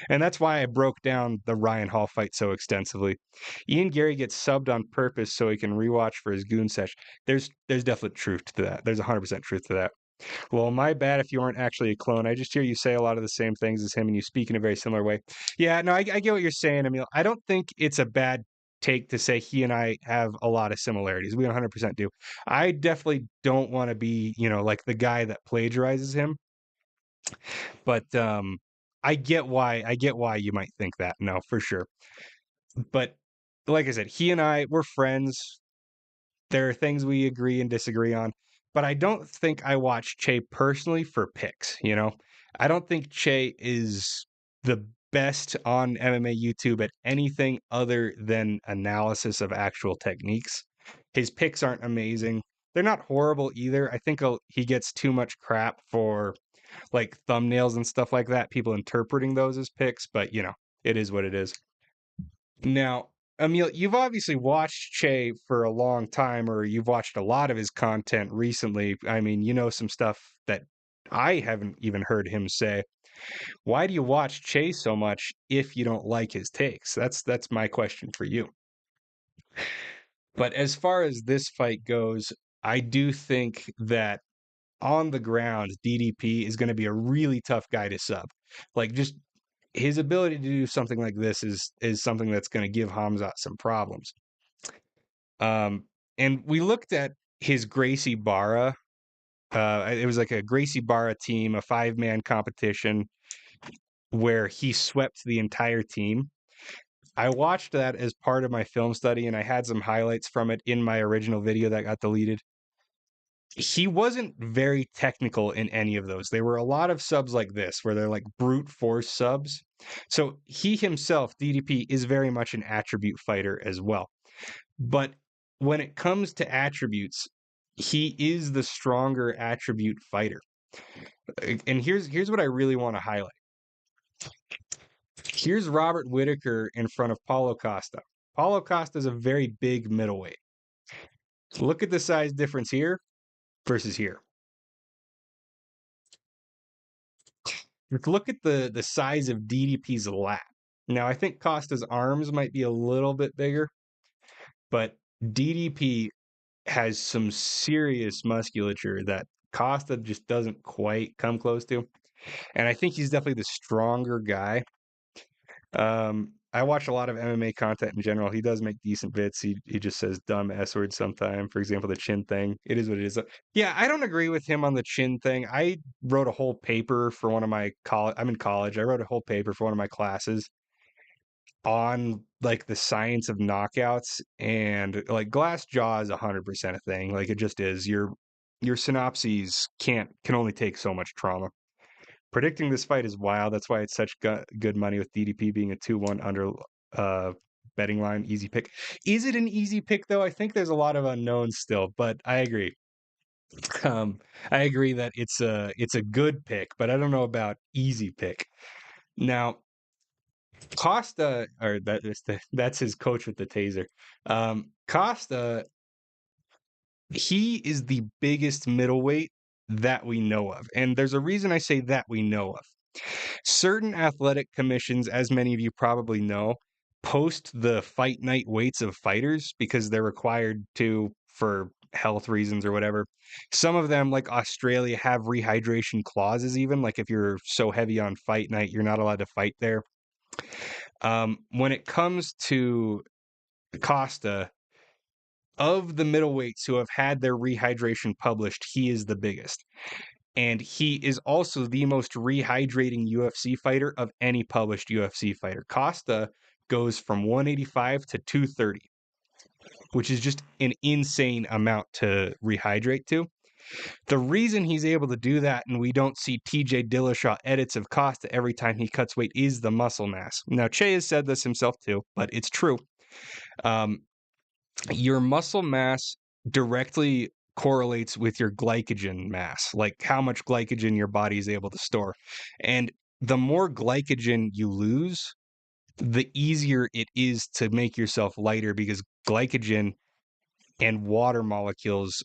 And that's why I broke down the Ryan Hall fight so extensively. Ian Gary gets subbed on purpose so he can rewatch for his goon sesh. There's definite truth to that. There's 100% truth to that. Well, my bad if you aren't actually a clone. I just hear you say a lot of the same things as him and you speak in a very similar way. Yeah, no, I get what you're saying, Emil. I don't think it's a bad take to say he and I have a lot of similarities. We 100% do. I definitely don't want to be, like the guy that plagiarizes him. But I get why you might think that. No, for sure. But like I said, he and I, we're friends. There are things we agree and disagree on, but I don't think I watch Che personally for picks, I don't think Che is the best on MMA YouTube at anything other than analysis of actual techniques. His picks aren't amazing. They're not horrible either. I think he gets too much crap for like thumbnails and stuff like that, people interpreting those as picks, but it is what it is. Now, Emil, you've obviously watched Che for a long time, or you've watched a lot of his content recently. I mean, you know some stuff that I haven't even heard him say. Why do you watch Che so much if you don't like his takes? That's my question for you. But as far as this fight goes, I do think that on the ground, DDP is going to be a really tough guy to sub. Like just his ability to do something like this is something that's going to give Khamzat some problems. And we looked at his Gracie Barra. It was like a Gracie Barra team, a 5-man competition where he swept the entire team. I watched that as part of my film study, and I had some highlights from it in my original video that got deleted. he wasn't very technical in any of those. There were a lot of subs like this where they're like brute force subs. So he himself, DDP, is very much an attribute fighter as well. But when it comes to attributes, he is the stronger attribute fighter. And here's what I really want to highlight. Here's Robert Whitaker in front of Paulo Costa. Paulo Costa is a very big middleweight. Look at the size difference here versus here. Look at the size of DDP's lat. Now, I think Costa's arms might be a little bit bigger, but DDP has some serious musculature that Costa just doesn't quite come close to. And I think he's definitely the stronger guy. I watch a lot of MMA content in general. He does make decent bits. He just says dumb S words sometimes. For example, the chin thing. It is what it is. Yeah, I don't agree with him on the chin thing. I wrote a whole paper for one of my college. I'm in college. I wrote a whole paper for one of my classes on like the science of knockouts, and like glass jaw is 100% a thing. Like it just is. Your synopses can only take so much trauma. Predicting this fight is wild. That's why it's such good money with DDP being a 2-1 under betting line. Easy pick. Is it an easy pick though? I think there's a lot of unknowns still, but I agree. Um, I agree that it's a good pick, but I don't know about easy pick. Now, Costa, or that's his coach with the taser. Costa, he is the biggest middleweight that we know of, and there's a reason I say that we know of. Certain athletic commissions, as many of you probably know, post the fight night weights of fighters because they're required to for health reasons or whatever. Some of them, like Australia, have rehydration clauses, even like if you're so heavy on fight night, you're not allowed to fight there. When it comes to Costa, of the middleweights who have had their rehydration published, he is the biggest. And he is also the most rehydrating UFC fighter of any published UFC fighter. Costa goes from 185 to 230, which is just an insane amount to rehydrate to. The reason he's able to do that and we don't see TJ Dillashaw edits of Costa every time he cuts weight is the muscle mass. Now, Che has said this himself too, but it's true. Your muscle mass directly correlates with your glycogen mass, like how much glycogen your body is able to store. And the more glycogen you lose, the easier it is to make yourself lighter because glycogen and water molecules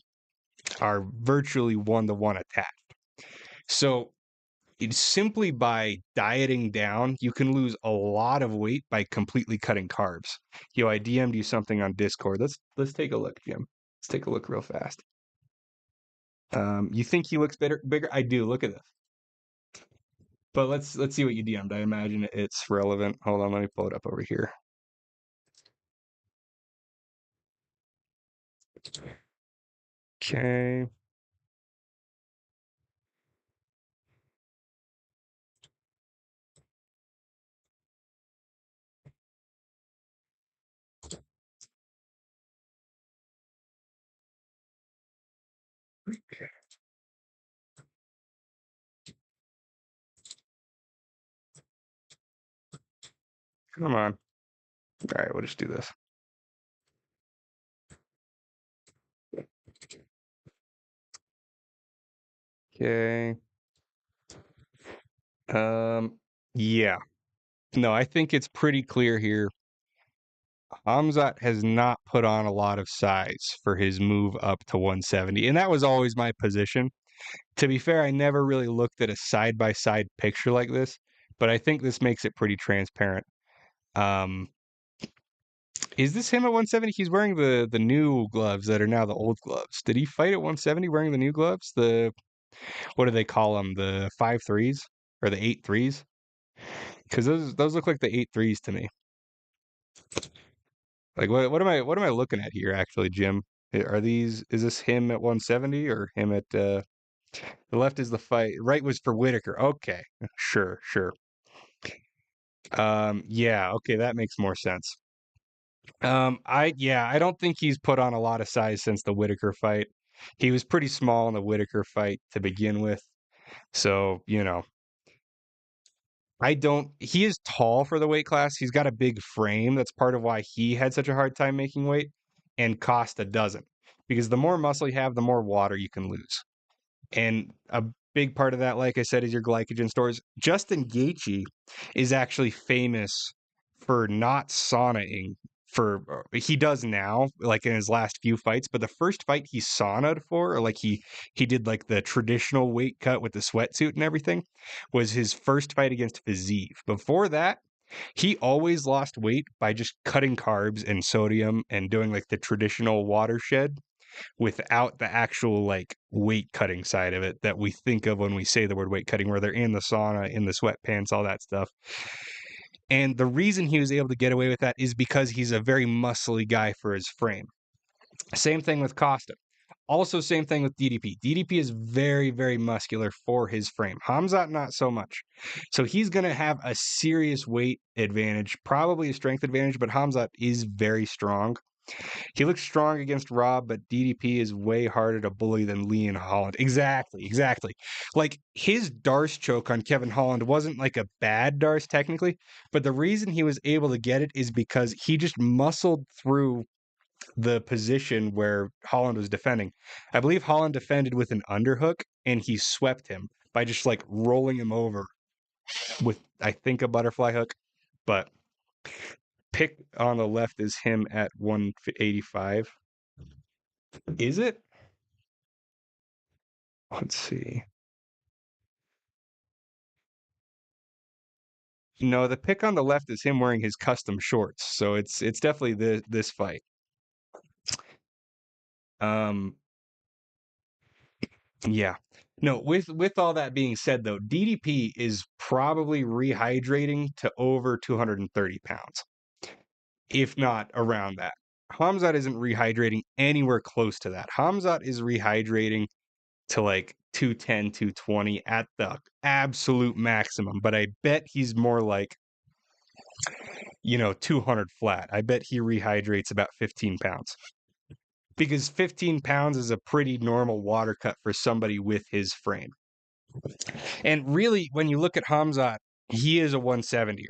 are virtually one-to-one attached. So it's simply by dieting down, you can lose a lot of weight by completely cutting carbs. I DM'd you something on Discord. Let's take a look, Jim. Let's take a look real fast. You think he looks bigger? I do. Look at this. But let's see what you DM'd. I imagine it's relevant. Hold on, let me pull it up over here. Okay. Come on. All right, we'll just do this. Okay. Yeah. No, I think it's pretty clear here. Khamzat has not put on a lot of size for his move up to 170, and that was always my position. To be fair, I never really looked at a side-by-side picture like this, but I think this makes it pretty transparent. Um, is this him at 170? He's wearing the new gloves that are now the old gloves. Did he fight at 170 wearing the new gloves? What do they call them? The 5-3s or the 8-3s? Because those look like the 8-3s to me. Like what am I looking at here actually, Jim? Is this him at 170 or him at the left is the fight, right was for Whitaker. Okay. Sure. Yeah, okay, that makes more sense. I don't think he's put on a lot of size since the Whitaker fight. He was pretty small in the Whitaker fight to begin with. So, he is tall for the weight class. He's got a big frame. That's part of why he had such a hard time making weight. And Costa doesn't. Because the more muscle you have, the more water you can lose. And a big part of that, like I said, is your glycogen stores. Justin Gaethje is actually famous for not saunaing. He does now, like in his last few fights, but the first fight he saunaed for, or like he did like the traditional weight cut with the sweatsuit and everything, was his first fight against Fiziev. Before that, he always lost weight by just cutting carbs and sodium and doing like the traditional watershed without the actual like weight cutting side of it that we think of when we say the word weight cutting, where they're in the sauna, in the sweatpants, all that stuff. And the reason he was able to get away with that is because he's a very muscly guy for his frame. Same thing with Costa. Also, same thing with DDP. DDP is very, very muscular for his frame. Khamzat, not so much. So he's going to have a serious weight advantage, probably a strength advantage, but Khamzat is very strong. He looks strong against Rob, but DDP is way harder to bully than Lee and Holland. Exactly. Like his Darce choke on Kevin Holland wasn't like a bad Darce technically, but the reason he was able to get it is because he just muscled through the position where Holland was defending. I believe Holland defended with an underhook, and he swept him by just like rolling him over with, I think, a butterfly hook. But pick on the left is him at 185. Is it? Let's see. No, the pick on the left is him wearing his custom shorts. So it's definitely this fight. Yeah. No, with all that being said though, DDP is probably rehydrating to over 230 pounds, if not around that. Khamzat isn't rehydrating anywhere close to that. Khamzat is rehydrating to like 210, 220 at the absolute maximum, but I bet he's more like 200 flat. I bet he rehydrates about 15 pounds because 15 pounds is a pretty normal water cut for somebody with his frame. And really, when you look at Khamzat, he is a 170er.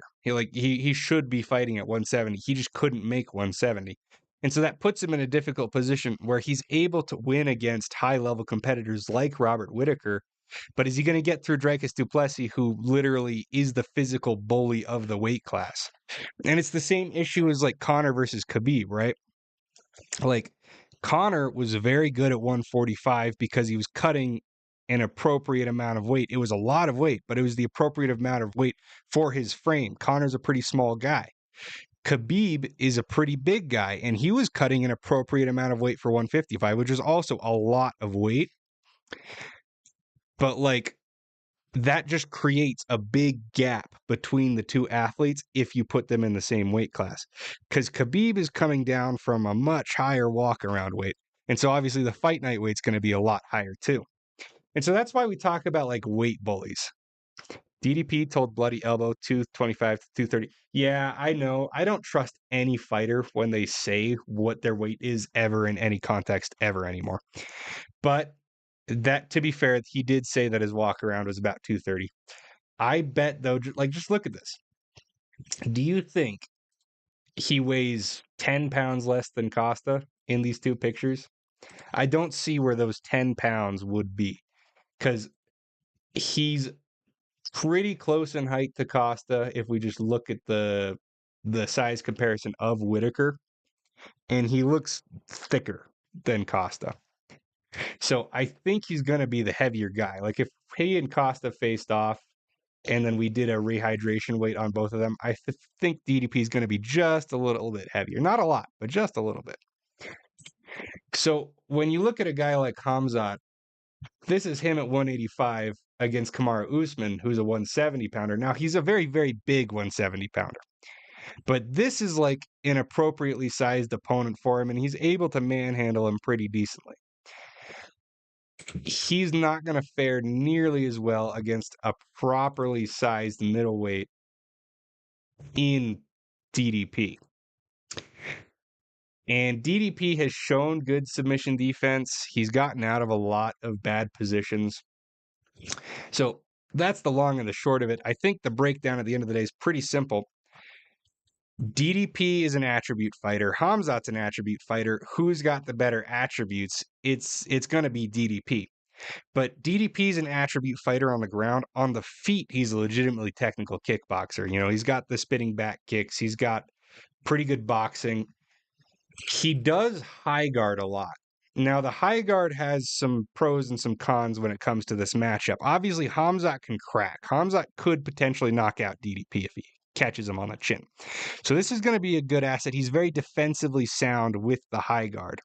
He should be fighting at 170. He just couldn't make 170. And so that puts him in a difficult position where he's able to win against high-level competitors like Robert Whitaker. But is he going to get through Dricus du Plessis, who literally is the physical bully of the weight class? And it's the same issue as like Conor versus Khabib, right? Like Conor was very good at 145 because he was cutting an appropriate amount of weight. It was a lot of weight, but it was the appropriate amount of weight for his frame. Conor's a pretty small guy. Khabib is a pretty big guy, and he was cutting an appropriate amount of weight for 155, which is also a lot of weight. But like that just creates a big gap between the two athletes if you put them in the same weight class. Because Khabib is coming down from a much higher walk around weight. And so obviously the fight night weight's going to be a lot higher too. And so that's why we talk about like weight bullies. DDP told Bloody Elbow 225 to 230. Yeah, I know. I don't trust any fighter when they say what their weight is ever in any context ever anymore. But that, to be fair, he did say that his walk around was about 230. I bet though, like just look at this. Do you think he weighs 10 pounds less than Costa in these two pictures? I don't see where those 10 pounds would be because he's pretty close in height to Costa if we just look at the size comparison of Whitaker, and he looks thicker than Costa. So I think he's going to be the heavier guy. Like if he and Costa faced off and then we did a rehydration weight on both of them, I think DDP is going to be just a little bit heavier. Not a lot, but just a little bit. So when you look at a guy like Khamzat, this is him at 185 against Kamaru Usman, who's a 170 pounder. Now, he's a very, very big 170 pounder. But this is like an appropriately sized opponent for him, and he's able to manhandle him pretty decently. He's not going to fare nearly as well against a properly sized middleweight in DDP. And DDP has shown good submission defense. He's gotten out of a lot of bad positions. So that's the long and the short of it. I think the breakdown at the end of the day is pretty simple. DDP is an attribute fighter. Khamzat's an attribute fighter. Who's got the better attributes? It's going to be DDP. But DDP is an attribute fighter on the ground. On the feet, he's a legitimately technical kickboxer. You know, he's got the spinning back kicks. He's got pretty good boxing. He does high guard a lot. Now, the high guard has some pros and some cons when it comes to this matchup. Obviously, Khamzat can crack. Khamzat could potentially knock out DDP if he catches him on the chin. So this is going to be a good asset. He's very defensively sound with the high guard.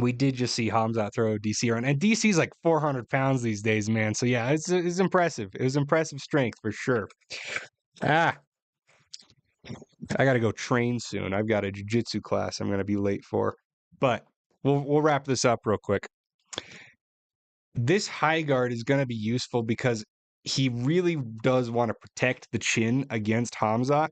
We did just see Khamzat throw DC around, and DC's like 400 pounds these days, man. So yeah, it's impressive. It was impressive strength for sure. I got to go train soon. I've got a jiu-jitsu class I'm going to be late for, but we'll wrap this up real quick. This high guard is going to be useful because he really does want to protect the chin against Khamzat.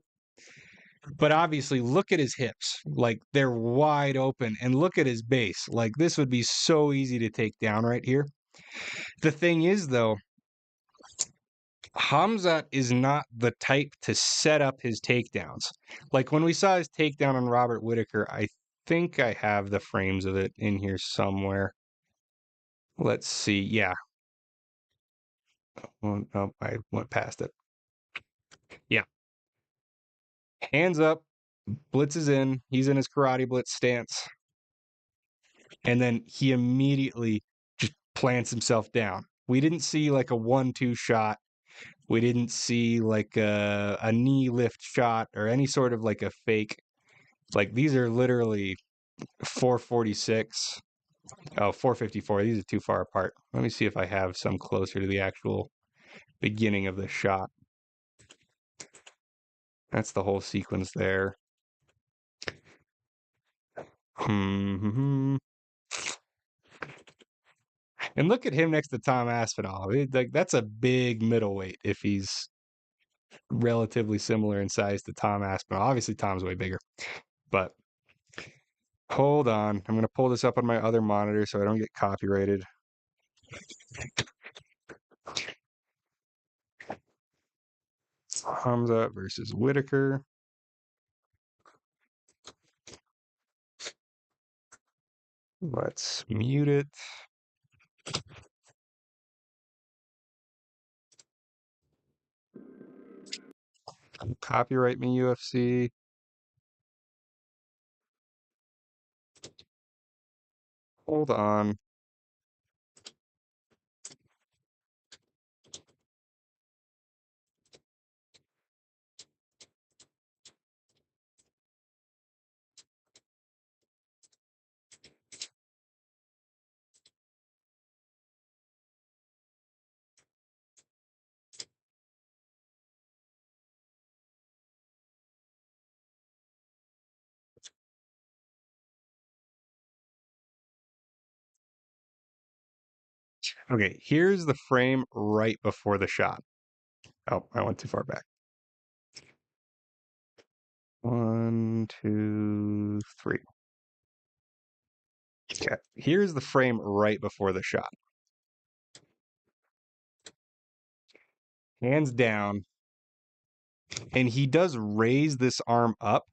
But obviously, look at his hips. Like, they're wide open. And look at his base. Like, this would be so easy to take down right here. The thing is, though, Khamzat is not the type to set up his takedowns. Like, when we saw his takedown on Robert Whittaker, I think I have the frames of it in here somewhere. Let's see. Yeah. Oh, no, I went past it. Yeah. Hands up. Blitz is in. He's in his karate blitz stance. And then he immediately just plants himself down. We didn't see like a 1-2 shot. We didn't see like a knee lift shot or any sort of like a fake. Like, these are literally 446. Oh, 454. These are too far apart. Let me see if I have some closer to the actual beginning of the shot. That's the whole sequence there. And look at him next to Tom Aspinall. Like, that's a big middleweight if he's relatively similar in size to Tom Aspinall. Obviously, Tom's way bigger. But hold on. I'm going to pull this up on my other monitor so I don't get copyrighted. Khamzat versus Whittaker. Let's mute it. Copyright me, UFC. Hold on. Okay, here's the frame right before the shot. Oh, I went too far back. 1, 2, 3. Okay, here's the frame right before the shot. Hands down. And he does raise this arm up,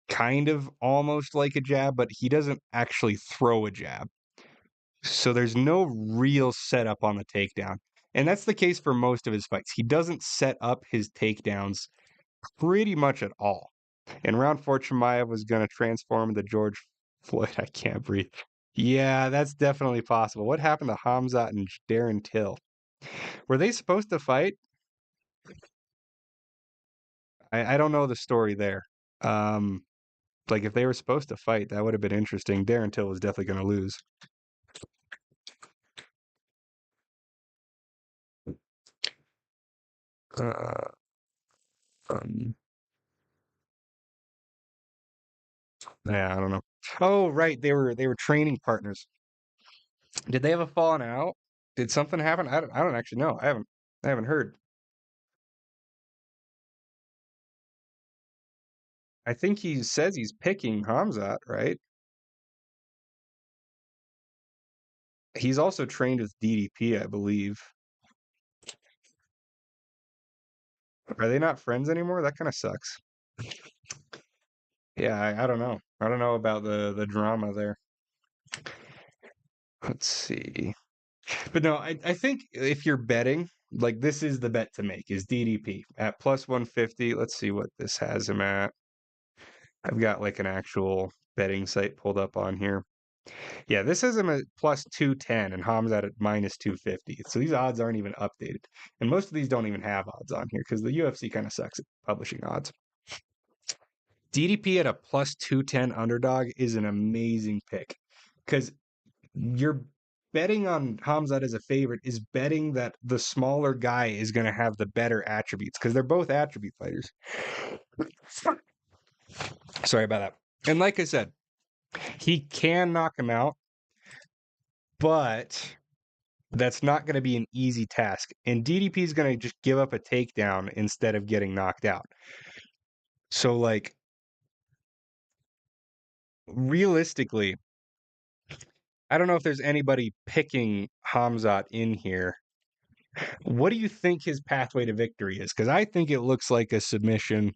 kind of almost like a jab, but he doesn't actually throw a jab. So there's no real setup on the takedown. And that's the case for most of his fights. He doesn't set up his takedowns pretty much at all. In round 4, Chimaev was going to transform into George Floyd. I can't breathe. Yeah, that's definitely possible. What happened to Khamzat and Darren Till? Were they supposed to fight? I don't know the story there. Like, if they were supposed to fight, that would have been interesting. Darren Till was definitely going to lose. Uh, um, yeah, I don't know. Oh, right, they were training partners. Did they have a falling out? Did something happen? I don't actually know. I haven't heard. I think he says he's picking Khamzat, right? He's also trained with DDP, I believe. Are they not friends anymore? That kind of sucks. Yeah, I don't know. I don't know about the drama there. Let's see. But no, I think if you're betting, like this is the bet to make is DDP at plus 150. Let's see what this has him at. I've got like an actual betting site pulled up on here. Yeah, this has him at plus 210 and Hamzat at minus 250. So these odds aren't even updated. And most of these don't even have odds on here because the UFC kind of sucks at publishing odds. DDP at a plus 210 underdog is an amazing pick because you're betting on Hamzat as a favorite is betting that the smaller guy is going to have the better attributes because they're both attribute fighters. Sorry about that. And like I said, he can knock him out, but that's not going to be an easy task. And DDP is going to just give up a takedown instead of getting knocked out. So, like, realistically, I don't know if there's anybody picking Hamzat in here. What do you think his pathway to victory is? Because I think it looks like a submission.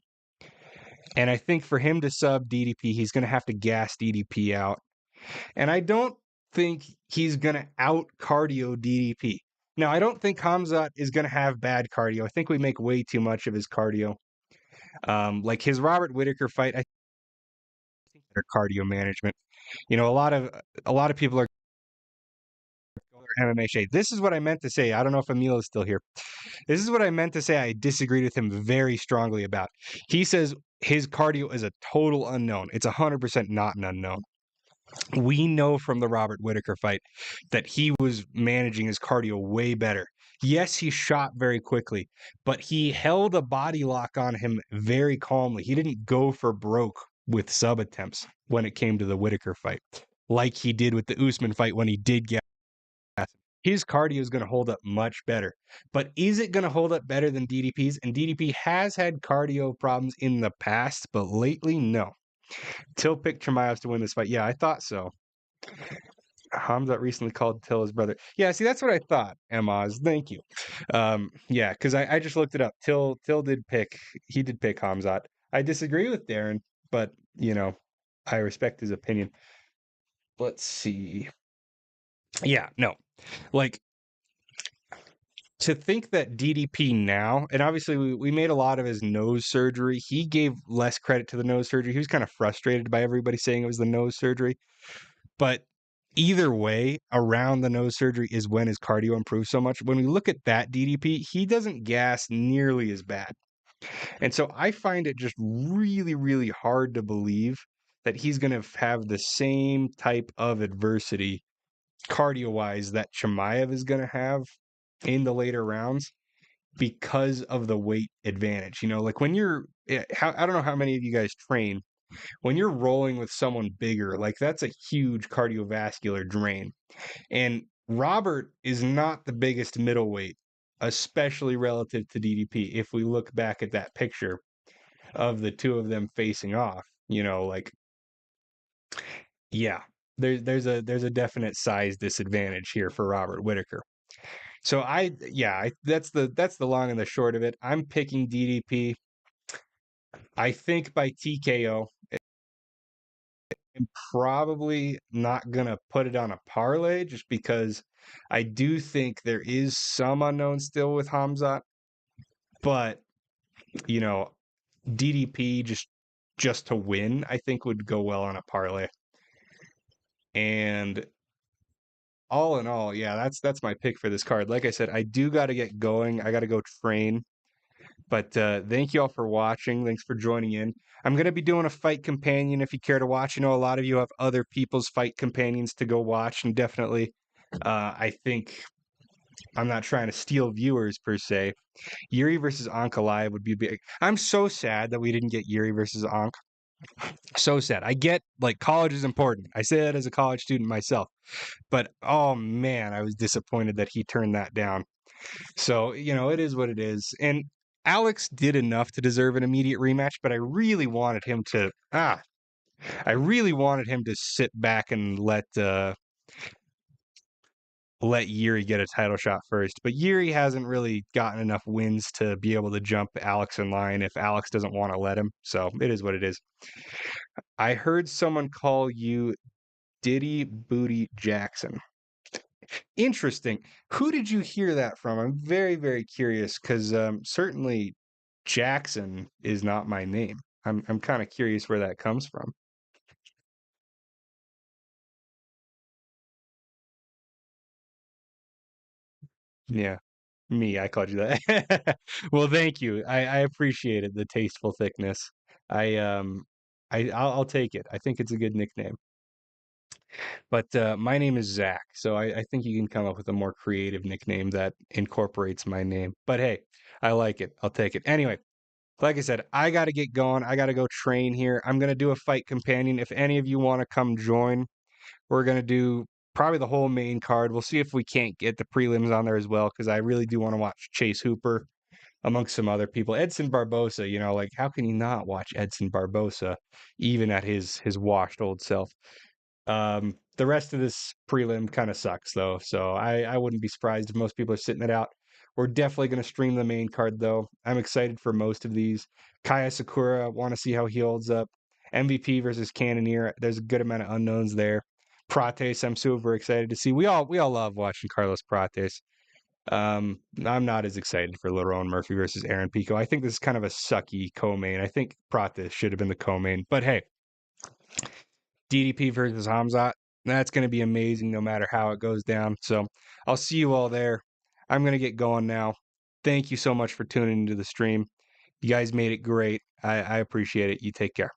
And I think for him to sub DDP, he's going to have to gas DDP out. And I don't think he's going to out cardio DDP. Now, I don't think Khamzat is going to have bad cardio. I think we make way too much of his cardio. Like his Robert Whittaker fight, I think their cardio management. You know, a lot of people are MMA shade. This is what I meant to say. I don't know if Emil is still here. This is what I meant to say. I disagreed with him very strongly about. He says his cardio is a total unknown. It's 100% not an unknown. We know from the Robert Whittaker fight that he was managing his cardio way better. Yes, he shot very quickly, but he held a body lock on him very calmly. He didn't go for broke with sub attempts when it came to the Whittaker fight, like he did with the Usman fight when he did get. His cardio is going to hold up much better. But is it going to hold up better than DDP's? And DDP has had cardio problems in the past, but lately, no. Till picked Chimaev to win this fight. Yeah, I thought so. Khamzat recently called Till his brother. Yeah, see, that's what I thought, Emaz. Thank you. Yeah, because I just looked it up. Till did pick, he did pick Khamzat. I disagree with Darren, but, you know, I respect his opinion. Let's see. Yeah, no. Like, to think that DDP now, and obviously we made a lot of his nose surgery. He gave less credit to the nose surgery. He was kind of frustrated by everybody saying it was the nose surgery. But either way, around the nose surgery is when his cardio improved so much. When we look at that DDP, he doesn't gas nearly as bad. And so I find it just really, really hard to believe that he's going to have the same type of adversity cardio-wise that Chimaev is going to have in the later rounds because of the weight advantage. You know, like when you're, I don't know how many of you guys train, when you're rolling with someone bigger, like that's a huge cardiovascular drain. And Robert is not the biggest middleweight, especially relative to DDP. If we look back at that picture of the two of them facing off, you know, like, yeah, there's a definite size disadvantage here for Robert Whittaker. So that's the long and the short of it. I'm picking DDP. I think by TKO. I'm probably not gonna put it on a parlay just because I do think there is some unknown still with Khamzat, but you know, DDP just to win, I think would go well on a parlay. And all in all, yeah, that's my pick for this card. Like I said, I do got to get going. I got to go train. But thank you all for watching. Thanks for joining in. I'm going to be doing a fight companion if you care to watch. You know, a lot of you have other people's fight companions to go watch, and definitely, I think I'm not trying to steal viewers per se. Yuri versus Ankh Alive would be big. I'm so sad that we didn't get Yuri versus Ankh. So sad. I get like college is important. I say that as a college student myself. But oh man, I was disappointed that he turned that down. So, you know, it is what it is. And Alex did enough to deserve an immediate rematch, but I really wanted him to sit back and let Yuri get a title shot first. But Yuri hasn't really gotten enough wins to be able to jump Alex in line if Alex doesn't want to let him. So it is what it is. I heard someone call you Diddy Booty Jackson. Interesting. Who did you hear that from? I'm very, very curious because certainly Jackson is not my name. I'm kind of curious where that comes from. Yeah, me, I called you that. Well, thank you. I appreciate it, the tasteful thickness. I I'll take it. I think it's a good nickname. But my name is Zach, so I think you can come up with a more creative nickname that incorporates my name. But hey, I like it. I'll take it. Anyway, like I said, I got to get going. I got to go train here. I'm going to do a fight companion. If any of you want to come join, we're going to do probably the whole main card. We'll see if we can't get the prelims on there as well, because I really do want to watch Chase Hooper amongst some other people. Edson Barbosa, like how can you not watch Edson Barbosa even at his washed old self? The rest of this prelim kind of sucks though, so I wouldn't be surprised if most people are sitting it out. We're definitely going to stream the main card though. I'm excited for most of these. Kaya Sakura, want to see how he holds up. MVP versus Cannonier, there's a good amount of unknowns there. Prates, I'm super excited to see. We all love watching Carlos Prates. I'm not as excited for Lerone Murphy versus Aaron Pico. I think this is kind of a sucky co-main. I think Prates should have been the co-main, but hey, DDP versus Khamzat. That's going to be amazing no matter how it goes down. So I'll see you all there. I'm going to get going now. Thank you so much for tuning into the stream. You guys made it great. I appreciate it. You take care.